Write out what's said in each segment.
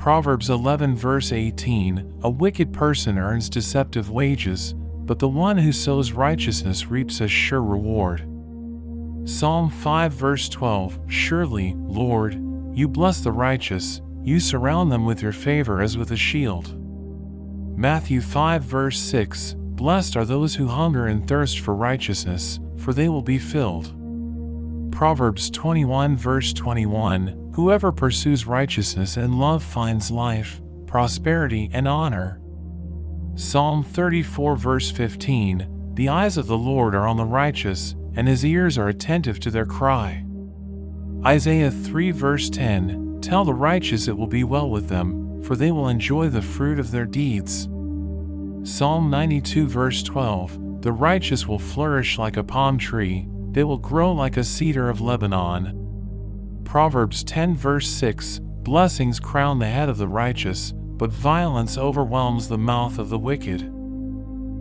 Proverbs 11 verse 18, a wicked person earns deceptive wages, but the one who sows righteousness reaps a sure reward. Psalm 5 verse 12, surely, Lord, you bless the righteous, you surround them with your favor as with a shield. Matthew 5 verse 6, blessed are those who hunger and thirst for righteousness, for they will be filled. Proverbs 21 verse 21, whoever pursues righteousness and love finds life, prosperity and honor. Psalm 34 verse 15, the eyes of the Lord are on the righteous, and his ears are attentive to their cry. Isaiah 3 verse 10, tell the righteous it will be well with them, for they will enjoy the fruit of their deeds. Psalm 92 verse 12, the righteous will flourish like a palm tree, they will grow like a cedar of Lebanon. Proverbs 10 verse 6, blessings crown the head of the righteous, but violence overwhelms the mouth of the wicked.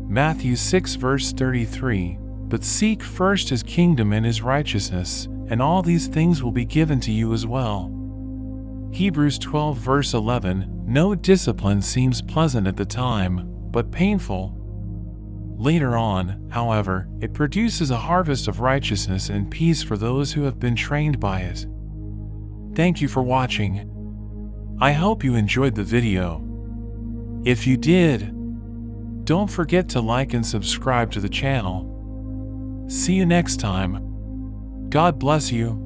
Matthew 6 verse 33, but seek first his kingdom and his righteousness, and all these things will be given to you as well. Hebrews 12 verse 11, no discipline seems pleasant at the time, but painful. Later on, however, it produces a harvest of righteousness and peace for those who have been trained by it. Thank you for watching. I hope you enjoyed the video. If you did, don't forget to like and subscribe to the channel. See you next time. God bless you.